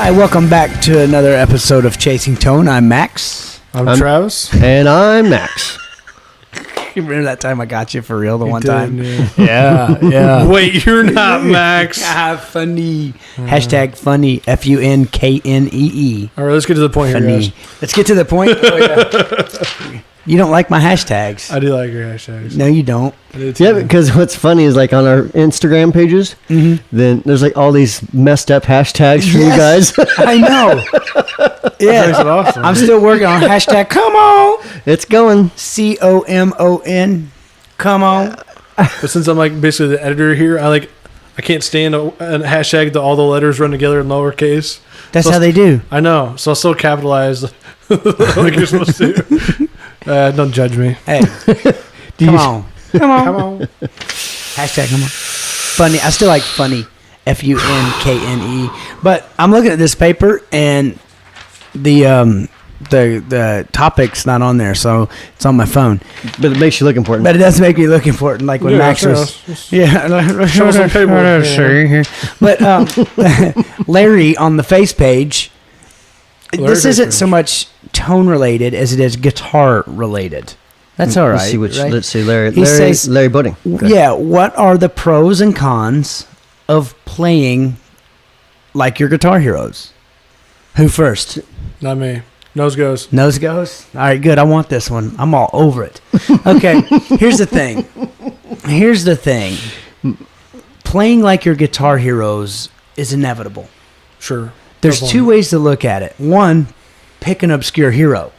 Hi, welcome back to another episode of Chasing Tone. I'm Max. I'm Travis. And I'm Max. You remember that time I got you for real one time? Yeah. Wait, you're not Max. Funny. Hashtag funny. FUNKNEE. All right, let's get to the point funny. here, guys. Let's get to the point. Oh, yeah. You don't like my hashtags. I do like your hashtags. No, you don't. Yeah, because what's funny is like on our Instagram pages, then there's like all these messed up hashtags for you guys. I know. Yeah. That's awesome. I'm still working on hashtag come on. It's going. COMON. Come on. But since I'm like basically the editor here, I can't stand a hashtag that all the letters run together in lowercase. That's how they do. I know. So I'll still capitalize like you're supposed to. Don't judge me. Hey. Come on. Hashtag come on. Funny. I still like funny. FUNKNE. But I'm looking at this paper and the topic's not on there, so it's on my phone. But it makes you look important. But it does make me look important, like when Max was. Yeah. Show us some paper. Sure. But Larry on the face page, this isn't so much tone related as it is guitar related. That's all right. Let's see, Larry Budding. Yeah, what are the pros and cons of playing like your guitar heroes? Who first? Not me. Nose goes. Nose goes? All right, good. I want this one. I'm all over it. Okay, here's the thing. Playing like your guitar heroes is inevitable. Sure. There's two ways to look at it. One, pick an obscure hero.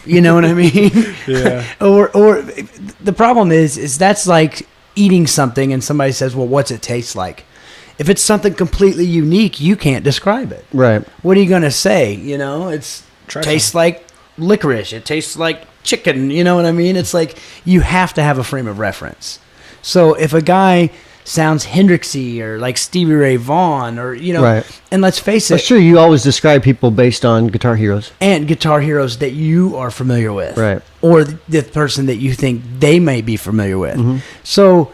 You know what I mean? Yeah. Or the problem is that's like eating something and somebody says, well, what's it taste like? If it's something completely unique, you can't describe it. Right. What are you going to say? You know, tastes like licorice. It tastes like chicken. You know what I mean? It's like you have to have a frame of reference. So if a guy sounds Hendrixy or like Stevie Ray Vaughan or, you know, right. And let's face it. Sure, you always describe people based on guitar heroes. And guitar heroes that you are familiar with. Right. Or the person that you think they may be familiar with. Mm-hmm. So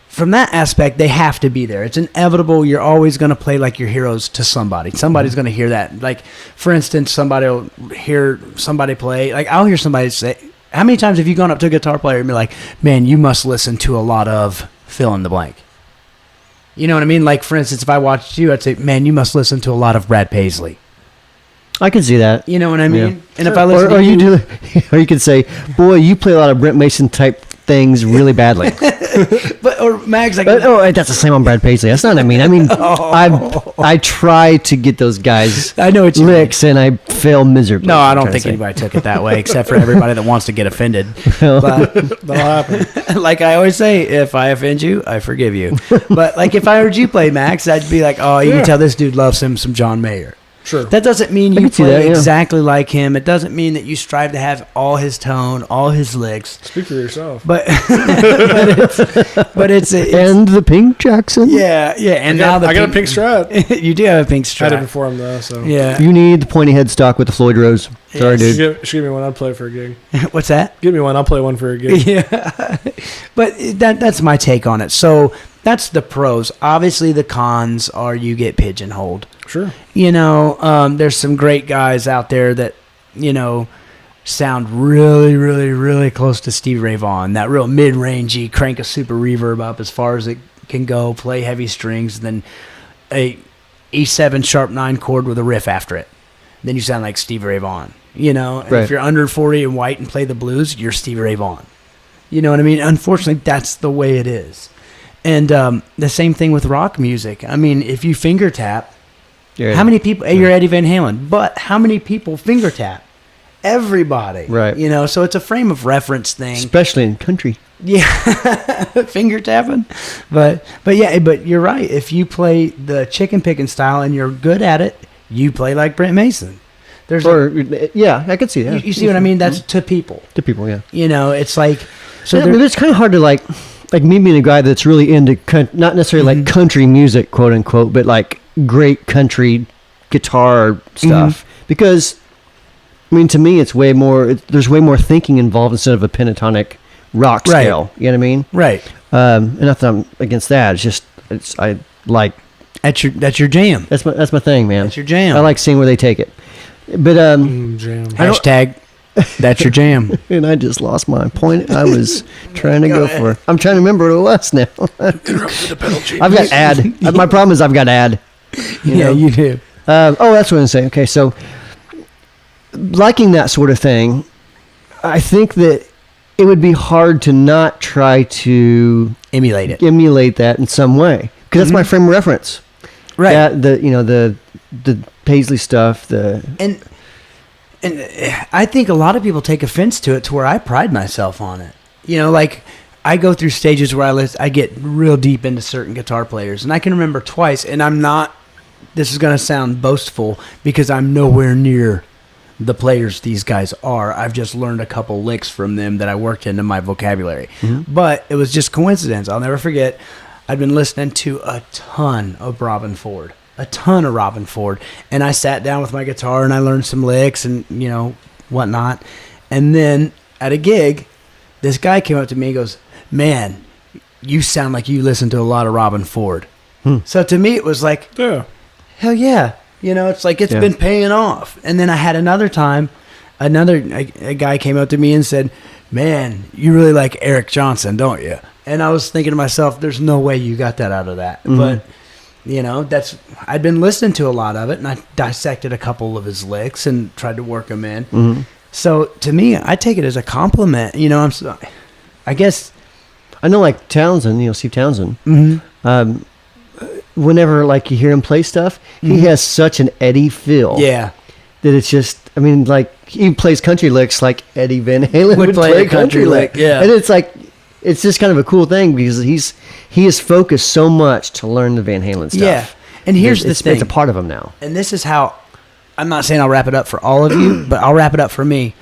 from that aspect, they have to be there. It's inevitable. You're always going to play like your heroes to somebody. Somebody's going to hear that. Like, for instance, somebody will hear somebody play. Like, I'll hear somebody say, how many times have you gone up to a guitar player and be like, man, you must listen to a lot of fill in the blank. You know what I mean? Like, for instance, if I watched you, I'd say, man, you must listen to a lot of Brad Paisley. I can see that. You know what I mean? Yeah. And if I listen or you or you could say, boy, you play a lot of Brent Mason type things really badly. Or Mags, like, that's the same on Brad Paisley. That's not what I mean. I mean, I try to get those guys I know what you licks mean. and I fail miserably. No, I don't think anybody took it that way, except for everybody that wants to get offended. But, that'll happen. Like I always say, if I offend you, I forgive you. But like if I heard you play Max, I'd be like, oh, you can tell this dude loves him some John Mayer. Sure. That doesn't mean you play exactly like him. It doesn't mean that you strive to have all his tone, all his licks. Speak for yourself. But it's and the Pink Jackson. Yeah. And I got a pink strap. You do have a pink strap. I had it before him though. So yeah. You need the pointy headstock with the Floyd Rose. Sorry, dude. Give me one. I'll play for a gig. What's that? Give me one. I'll play one for a gig. Yeah. But that's my take on it. So that's the pros. Obviously, the cons are you get pigeonholed. Sure. You know, there's some great guys out there that, you know, sound really, really, really close to Stevie Ray Vaughan. That real mid-rangey, crank a super reverb up as far as it can go, play heavy strings, and then a E7 sharp 9 chord with a riff after it. Then you sound like Stevie Ray Vaughan. You know, and if you're under 40 and white and play the blues, you're Stevie Ray Vaughan. You know what I mean? Unfortunately, that's the way it is. And the same thing with rock music. I mean, if you finger tap, how many people? You're Eddie Van Halen, but how many people finger tap? Everybody, right? You know, so it's a frame of reference thing, especially in country. Yeah, finger tapping, but you're right. If you play the chicken picking style and you're good at it, you play like Brent Mason. I could see that. You see what I mean? That's to people. To people, yeah. You know, it's like so. But it's kind of hard to like me being a guy that's really into not necessarily like country music, quote unquote, but like great country guitar stuff because I mean to me it's way more there's way more thinking involved instead of a pentatonic rock scale. You know what I mean? Right. And not that I'm against that. It's just I like That's your jam. That's my thing, man. That's your jam. I like seeing where they take it. But Jam. Hashtag that's your jam. and I just lost my point. I was trying to go for. I'm trying to remember what it was now. Interrupted the pedal change. I've got ad. My problem is I've got ad. You do. That's what I'm saying. Okay, so liking that sort of thing, I think that it would be hard to not try to Emulate it. emulate that in some way because that's my frame of reference. Right. That, the Paisley stuff. And I think a lot of people take offense to it to where I pride myself on it. Like I go through stages where I get real deep into certain guitar players. And I can remember twice, and I'm not, this is going to sound boastful because I'm nowhere near the players these guys are. I've just learned a couple licks from them that I worked into my vocabulary. Mm-hmm. But it was just coincidence. I'll never forget. I'd been listening to a ton of Robin Ford. And I sat down with my guitar and I learned some licks and, whatnot. And then at a gig, this guy came up to me and goes, "Man, you sound like you listen to a lot of Robin Ford." So to me, it was like, Yeah. hell yeah. It's like it's been paying off. And then I had another time, a guy came up to me and said, "Man, you really like Eric Johnson, don't you?" And I was thinking to myself, there's no way you got that out of that. Mm-hmm. But, I'd been listening to a lot of it, and I dissected a couple of his licks and tried to work them in. Mm-hmm. So, to me, I take it as a compliment. I guess. I know, like Townsend, Steve Townsend. Mm-hmm. Whenever, like, you hear him play stuff, he has such an Eddie feel. Yeah. That it's just, he plays country licks like Eddie Van Halen would play a country lick. Yeah. And it's like, it's just kind of a cool thing because he is focused so much to learn the Van Halen stuff. Yeah. And here's the thing. It's a part of him now. And this is how, I'm not saying I'll wrap it up for all of you, but I'll wrap it up for me.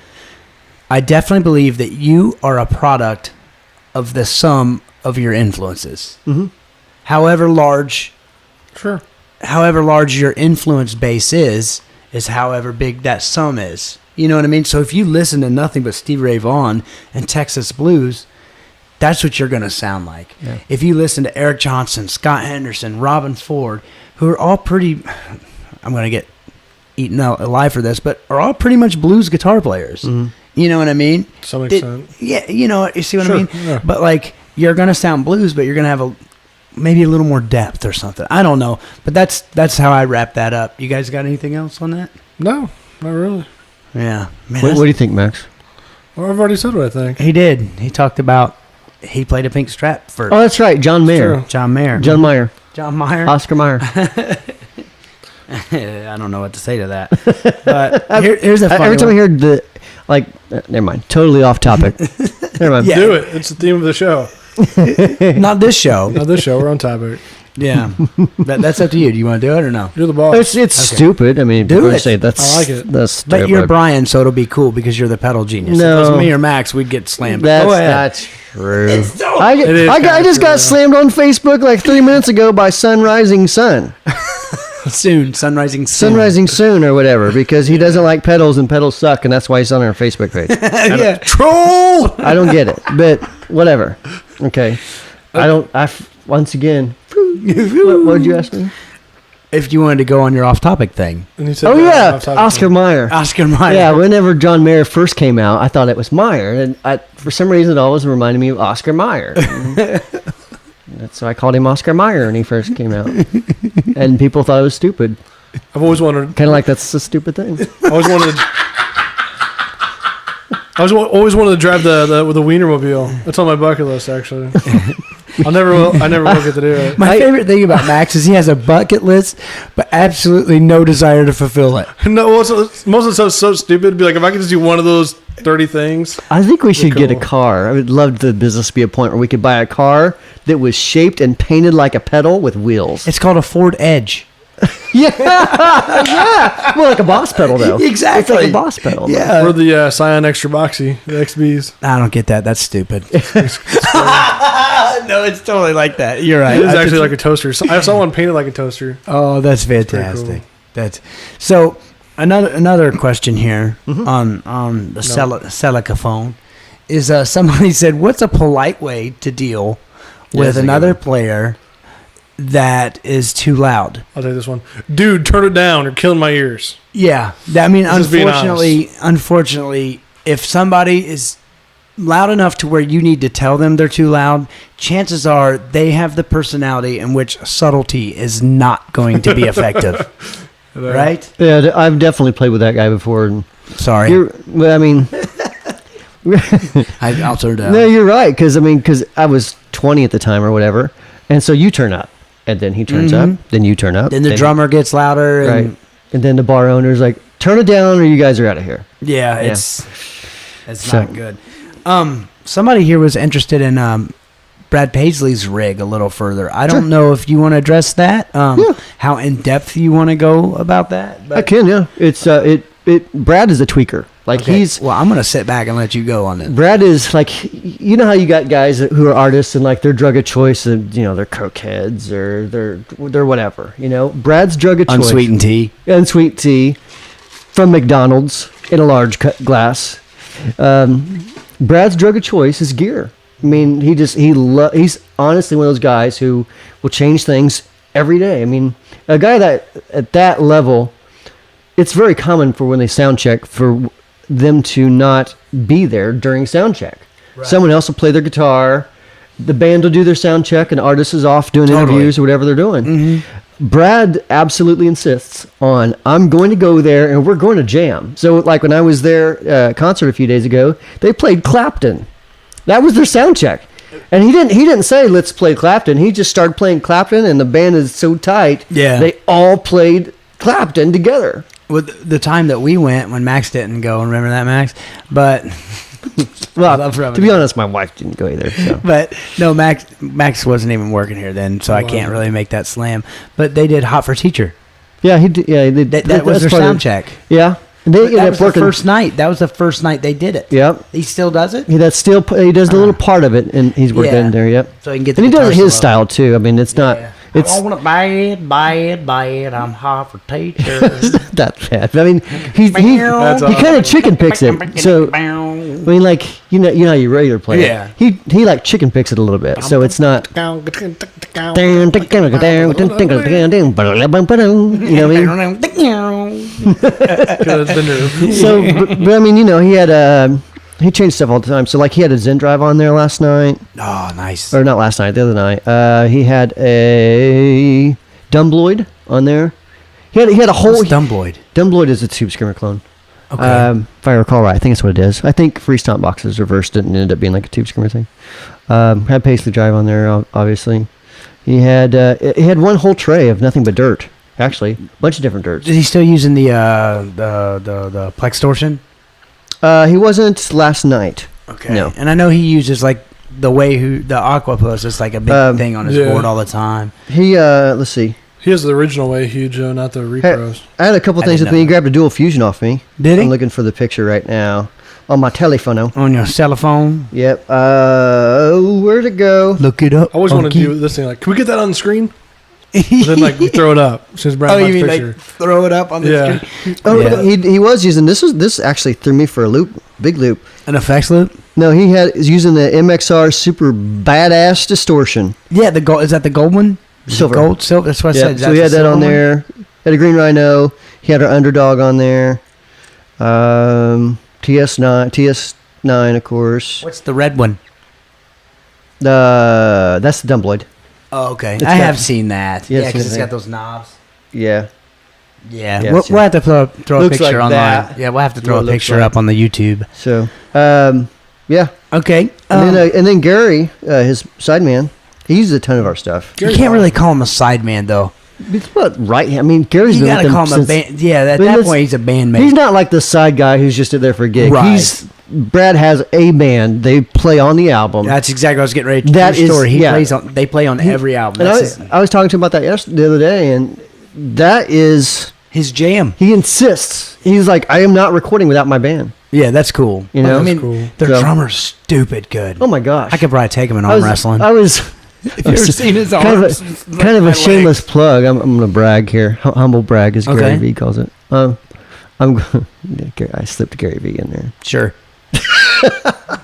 I definitely believe that you are a product of the sum of your influences. Mm-hmm. However large your influence base is however big that sum is. You know what I mean? So if you listen to nothing but Stevie Ray Vaughan and Texas Blues, that's what you're going to sound like. Yeah. If you listen to Eric Johnson, Scott Henderson, Robin Ford, who are all pretty, I'm going to get eaten out alive for this, but are all pretty much blues guitar players. Mm-hmm. You know what I mean? To some extent. Yeah, you see what I mean? Yeah. But like, you're going to sound blues, but you're going to have maybe a little more depth or something. I don't know. But that's how I wrap that up. You guys got anything else on that? No, not really. Yeah. Man, what do you think, Max? Well, I've already said what I think. He did. He talked about he played a pink strap for. Oh, that's right. John Mayer. John Mayer. Oscar Mayer. I don't know what to say to that. But here's a funny every time one. I hear never mind. Totally off topic. Never mind. Yeah. Do it. It's the theme of the show. Not this show. Not this show. We're on topic. Yeah. That's up to you. Do you want to do it or no? You're the boss. It's stupid. I mean, do it. Say that's, I like it. That's but you're Brian, so it'll be cool because you're the pedal genius. No. If it was me or Max, we'd get slammed. That's not true. It's so I just got slammed on Facebook like 3 minutes ago by Sunrising Sun. Sunrising Soon or whatever, because he doesn't like pedals and pedals suck, and that's why he's on our Facebook page. Yeah. Troll! I don't get it, but whatever. Okay. Once again, what did you ask me? If you wanted to go on your off-topic thing. And he said, Oscar Mayer. Oscar Mayer. Yeah, whenever John Mayer first came out, I thought it was Mayer, and for some reason it always reminded me of Oscar Mayer. So I called him Oscar Mayer when he first came out, and people thought it was stupid. I've always wondered. Kind of like that's a stupid thing. I always wanted to drive the Wienermobile. That's on my bucket list, actually. I never will get to do it. My favorite thing about Max is he has a bucket list, but absolutely no desire to fulfill it. No, most of the stuff's so stupid. It'd be like, if I could just do one of those 30 things. I think we should get a car. I would love the business to be a point where we could buy a car that was shaped and painted like a pedal with wheels. It's called a Ford Edge. Yeah. Well, like a Boss pedal, though. Exactly. It's like a Boss pedal. Yeah. Or the Scion Extra Boxy, the XBs. I don't get that. That's stupid. No, it's totally like that. You're right. It is actually like a toaster. I saw one painted like a toaster. Oh, that's fantastic. Cool. So another question here on the Celicaphone is somebody said, what's a polite way to deal with another player that is too loud. I'll take this one. Dude, turn it down. You're killing my ears. Yeah, I mean, Just being unfortunately, if somebody is loud enough to where you need to tell them they're too loud, chances are they have the personality in which subtlety is not going to be effective. Right? Yeah, I've definitely played with that guy before. And Sorry. well, I mean, I'll turn down. no, you're right. Because I was 20 at the time or whatever, and so you turn up, and then he turns up, then you turn up, Then the drummer gets louder. And, right, and then the bar owner's like, "Turn it down, or you guys are out of here." Yeah, Yeah. it's So- not good. Somebody here was interested in Brad Paisley's rig a little further. I don't know if you want to address that. How in depth you want to go about that? But I can, yeah. It's Brad is a tweaker. Like okay, he's well, I'm gonna sit back and let you go on it. Brad is like, you know how you got guys who are artists and like their drug of choice, and they're cokeheads or they're whatever. Brad's drug of choice, unsweet tea from McDonald's in a large glass. Brad's drug of choice is gear. I mean, he's honestly one of those guys who will change things every day. I mean, a guy that at that level, it's very common for when they sound check for them to not be there during sound check. Right. Someone else will play their guitar, the band will do their sound check, and artist is off doing interviews or whatever they're doing. Mm-hmm. Brad absolutely insists on, I'm going to go there and we're going to jam. So like when I was there concert a few days ago, they played Clapton. That was their sound check. And he didn't say, let's play Clapton. He just started playing Clapton, and the band is so tight. Yeah. They all played Clapton together. Well, the time that we went when Max didn't go, remember that, Max? But well, to be honest, my wife didn't go either. So. But no, Max wasn't even working here then, so I can't really make that slam. But they did Hot for Teacher. Yeah, he did. Yeah, that was their sound check. Yeah. That was the first night. That was the first night they did it. Yep. He still does it? He does the little part of it, and he's working in there, yep. So he can get and he does it his style, too. I mean, it's not... It's, I want to buy it. I'm hot for teacher. That's bad. I mean, he kind of chicken picks it. So, I mean, like, you know how you regular play it. Yeah. He like chicken picks it a little bit. So it's not... You know what I mean? So, but I mean, he had... He changed stuff all the time. So, like, he had a Zen Drive on there last night. Oh, nice. Or not last night, the other night. He had a Dumbloid on there. He had a whole... What's Dumbloid? Dumbloid is a Tube Screamer clone. Okay. If I recall right, I think that's what it is. I think Free Stomp Boxes reversed it and ended up being like a Tube Screamer thing. Had Paisley Drive on there, obviously. He had one whole tray of nothing but dirt. Actually, a bunch of different dirts. Is he still using the Plextortion? He wasn't last night. Okay. No. And I know he uses like the Aquapus is like a big thing on his board all the time. He let's see. He has the original way huge, not the repros. I had a couple things with me. He grabbed a dual fusion off me. Did he? I'm looking for the picture right now on my telephone. On your cell phone? Yep. Where'd it go? Look it up. I always want to do this thing. Like, can we get that on the screen? Then like we throw it up. Since Brad you mean picture. like throw it up on the screen? Oh, yeah. He was using this actually threw me for a loop, big loop. An effects loop? No, he's using the MXR super badass distortion. Yeah, the gold is that the gold one? Silver. Silver. That's what I said. So he had that on there. Had a Green Rhino. He had our Underdog on there. TS9 of course. What's the red one? That's the Dumbloid. Oh, okay. I have seen that. Yeah, because it's got those knobs. Yeah. Yeah. We'll have to throw a picture online. That. Yeah, we'll have to throw a picture up on the YouTube. So, yeah. Okay. And then Gary, his sideman, he uses a ton of our stuff. You can't really call him a sideman, though. It's what, right? I mean, Gary's been with them you gotta call him a band. Yeah, at that point, he's a bandmate. He's not like the side guy who's just there for a gig. Right. Brad has a band. They play on the album. That's exactly what I was getting ready to tell the story. They play on every album. I was talking to him about that the other day, and that is his jam. He insists. He's like, I am not recording without my band. Yeah, that's cool. You know, I mean, their drummer's stupid good. Oh my gosh, I could probably take him in arm wrestling. If you've ever seen his arms, kind of a shameless plug. I'm going to brag here. Humble brag, as Gary V calls it. I slipped Gary V in there. Sure.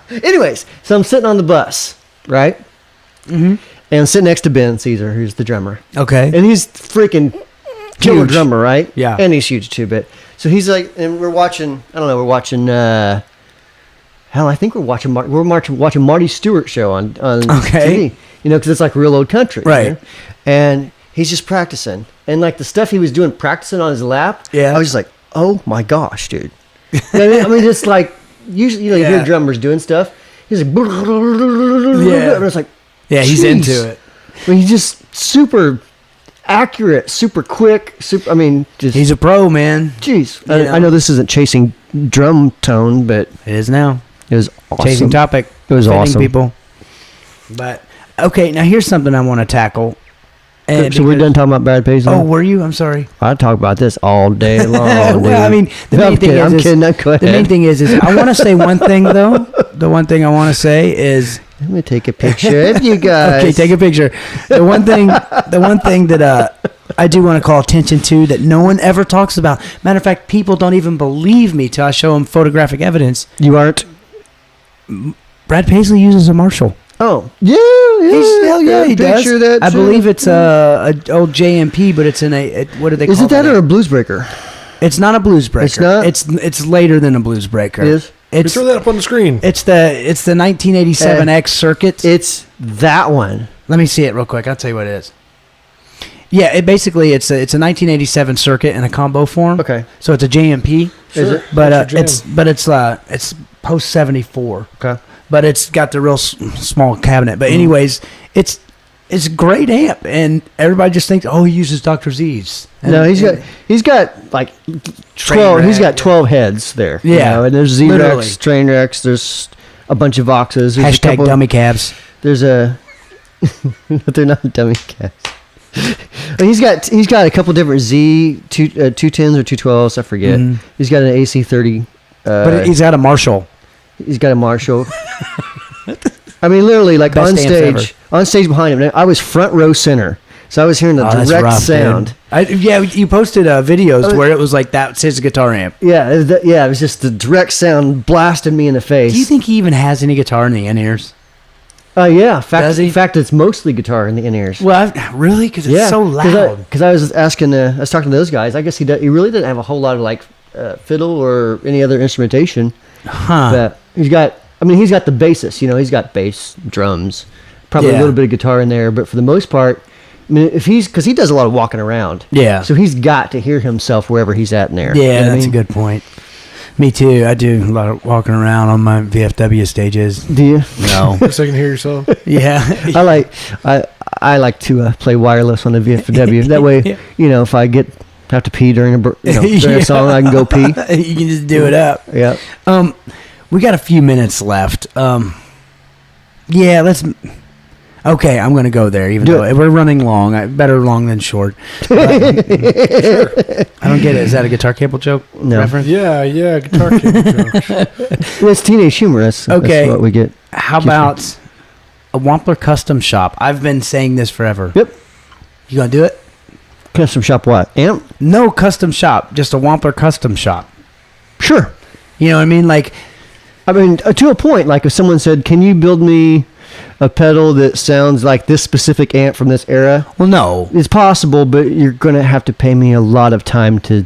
Anyways, so I'm sitting on the bus, right? Mm-hmm. And sit next to Ben Caesar, who's the drummer. Okay. And he's freaking killer Huge. drummer, right? Yeah. And he's huge too, but so he's like, and we're watching. I don't know. We're watching. Hell, I think we're watching. Watching Marty Stewart show on Okay. TV. You know, because it's like real old country, Right. you know? And he's just practicing, and like the stuff he was doing practicing on his lap. Yeah. I was just like, oh my gosh, dude. You know what I mean, it's like usually you hear drummers doing stuff. He's like, Yeah. and it's like, Yeah, he's jeez. into it. I mean, he's just super accurate, super quick, super. I mean, just He's a pro, man. jeez. You know. I know this isn't chasing drum tone, but It is now. it was awesome. Chasing topic. It was fitting awesome. people. But okay, now here's something I want to tackle. And So we're because- done talking about Brad Paisley. Oh, were you? I'm sorry. I talk about this all day long. Well, I dude. mean, the No, main I'm thing kidding. is, I'm is kidding. No, go the main ahead. thing is I want to say one thing though. The one thing I want to say is Let me take a picture of you guys. okay. Take a picture. The one thing that I do want to call attention to that no one ever talks about. Matter of fact, people don't even believe me till I show them photographic evidence. You aren't. Brad Paisley uses a Marshall. Oh, yeah. Hell yeah, he does. Picture that I too. believe it's a old JMP, but it's in what do they call Is it that it? or a blues breaker? It's not a blues breaker. It's not? It's later than a blues breaker. It is. It's Throw that up on the screen. It's the 1987 X circuit. It's that one. Let me see it real quick. I'll tell you what it is. Yeah, it's a 1987 circuit in a combo form. Okay. So it's a JMP. Is it? But What's your jam? it's post 74. Okay. But it's got the real small cabinet. But anyways, it's a great amp, and everybody just thinks, oh, he uses Dr. Z's. And, No, he's got like 12. He's got 12 heads there. you Yeah, know, and there's literally. Z-Rex, Train Rex. There's a bunch of Voxes. There's a hashtag couple, dummy cabs. There's a. They're not dummy cats. He's got a couple different Z 210s or 212s. I forget. Mhm. He's got an AC30. But he's got a Marshall. He's got a Marshall. I mean, literally, like Best on amps stage behind him. I was front row center, so I was hearing the That's direct rough, sound. dude. You posted videos where it was like that's his guitar amp. Yeah, it was just the direct sound blasted me in the face. Do you think he even has any guitar in the in-ears? Yeah. Does he? In fact, it's mostly guitar in the in-ears. Well, really? Because it's so loud. Because I was asking, I was talking to those guys. I guess he really didn't have a whole lot of like fiddle or any other instrumentation. Huh. But he's got the basis. You know, he's got bass, drums, probably a Yeah. little bit of guitar in there. But for the most part, I mean, because he does a lot of walking around. Yeah. So he's got to hear himself wherever he's at in there. Yeah, You know what I that's mean? a good point. Me too. I do a lot of walking around on my VFW stages. Do you? No. So you can hear yourself. Yeah. I like to play wireless on the VFW. That way, Yeah. you know, if I have to pee during during Yeah. a song, I can go pee. You can just do it up. Yeah. We got a few minutes left. Yeah, let's. Okay, I'm going to go there, even Do though it. we're running long. Better long than short. Sure. I don't get it. Is that a guitar cable joke No. reference? Yeah, guitar cable jokes. It's teenage humor. That's Okay. what we get. How about a Wampler custom shop? I've been saying this forever. Yep. You going to do it? Custom shop what? Amp? No custom shop, just a Wampler custom shop. Sure. You know what I mean? Like, I mean, to a point, like if someone said, can you build me a pedal that sounds like this specific amp from this era? well, no. It's possible, but you're going to have to pay me a lot of time to...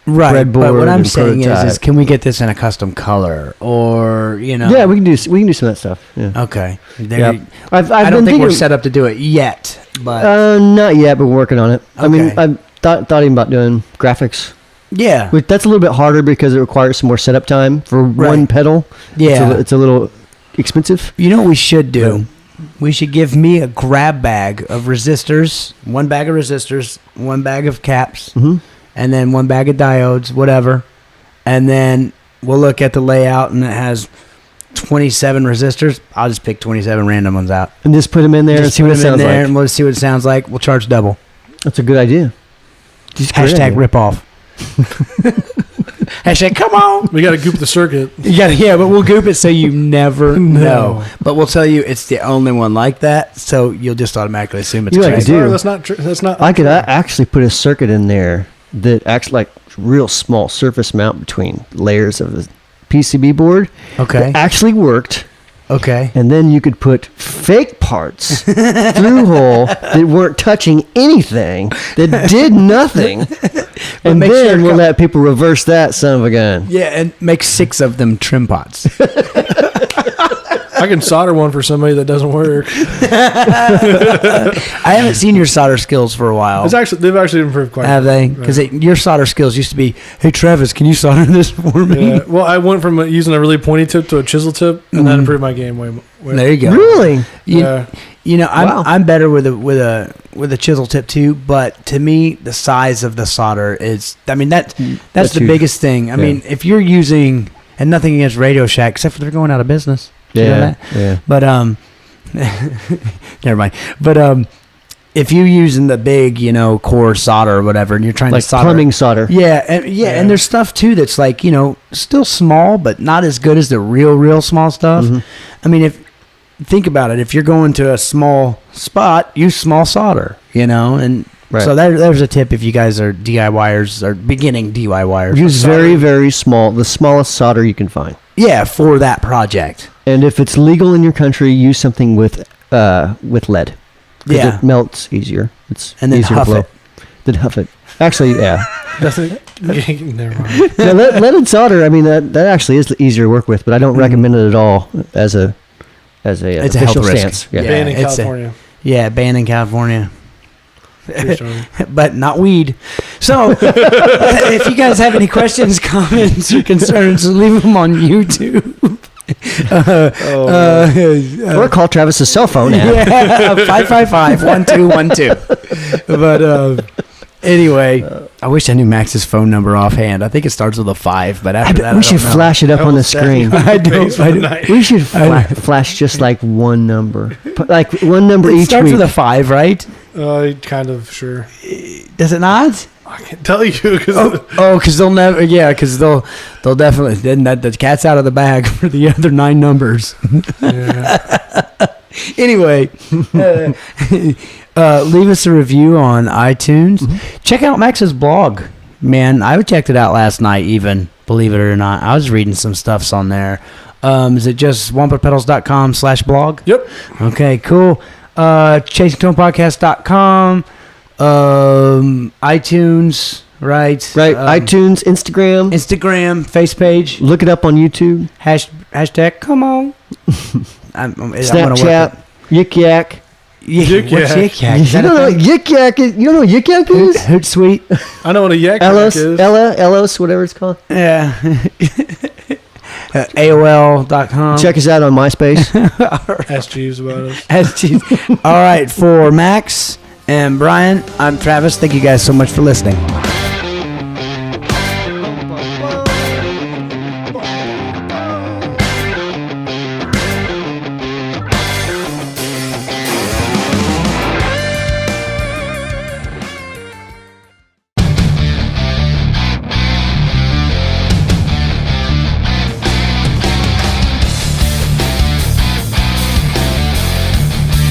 Right. But breadboard what I'm and saying is prototype. can we get this in a custom color? Or, you know. Yeah, we can do some of that stuff. Yeah. Okay. There Yep. I've I don't been think we're thinking, set up to do it yet, but not yet, but we're working on it. I mean, Okay. I thought even about doing graphics. yeah. Which that's a little bit harder because it requires some more setup time for one Right. pedal. Yeah. It's a little expensive. You know what we should do? We should give me a grab bag of resistors, one bag of resistors, one bag of caps, Mm-hmm. and then one bag of diodes, whatever. And then we'll look at the layout and it has 27 resistors. I'll just pick 27 random ones out. And just put them in there and Just see what put it them in sounds there like. and we'll see what it sounds like. We'll charge double. That's a good idea. Just a great Hashtag idea. rip off. Hashtag come on. We got to goop the circuit. Yeah, but we'll goop it so you never know. But we'll tell you it's the only one like that, so you'll just automatically assume it's You like correct. to do. Sorry, that's not true. That's not. I could actually put a circuit in there that acts like real small surface mount between layers of the PCB board. Okay. That actually worked Okay. And then you could put fake parts through hole that weren't touching anything, that did nothing. And make then sure we'll let people reverse that son of a gun. Yeah, and make 6 of them trim pots. I can solder one for somebody that doesn't work. I haven't seen your solder skills for a while. They've actually improved quite. Have they? Right. Because your solder skills used to be, hey Travis, can you solder this for me? Yeah. Well, I went from using a really pointy tip to a chisel tip, and that improved my game way. There you go. Really? You know, Wow. I'm better with a chisel tip too. But to me, the size of the solder is. I mean that's the huge. biggest thing. I mean, if you're using, and nothing against Radio Shack, except for they're going out of business. You know that? Yeah. But never mind. But if you're using the big, core solder or whatever, and you're trying Like to solder plumbing solder. and there's stuff too that's like still small, but not as good as the real small stuff. Mm-hmm. I mean, think about it, if you're going to a small spot, use small solder, and Right. so there's a tip if you guys are DIYers or beginning DIYers. Use very, very small, the smallest solder you can find. Yeah, for that project. And if it's legal in your country, use something with lead. 'Cause Yeah. it melts easier. It's And then easier huff to blow. it. Then huff it. Actually, yeah. Never mind. No, leaded solder. I mean, that actually is easier to work with, but I don't recommend it at all as a It's a official health risk. stance. Yeah. Banned in it's California. Banned in California. True story. But not weed. So, if you guys have any questions, comments, or concerns, leave them on YouTube. Or call Travis's cell phone app. Yeah, 555-1212. But anyway, I wish I knew Max's phone number offhand. I think it starts with a 5, but after that, We I should don't know. flash it up on the screen. I don't. We should flash just like one number. Like one number It each starts week. with a 5, right? Kind of sure. Does it not? I can't tell you because Because they'll never. Yeah, because they'll definitely. Then the cat's out of the bag for the other 9 numbers. Anyway, leave us a review on iTunes. Mm-hmm. Check out Max's blog. Man, I checked it out last night even, believe it or not. I was reading some stuffs on there. Is it just wamplerpedals.com/blog? Yep. Okay, cool. ChasingTonePodcast.com. iTunes, right? iTunes, Instagram, face page. look it up on YouTube, Hashtag, come on. I'm gonna work Snapchat, Yik Yak. Yik What's Yik Yak? Is You that don't a know thing? what Yik Yak is? You don't know what Yik Yak is? Hootsuite. I know what a yak Ellos, is. Ellos, whatever it's called. Yeah. AOL.com. Check us out on MySpace. Ask Jeeves about us. All right, for Max and Brian, I'm Travis. Thank you guys so much for listening.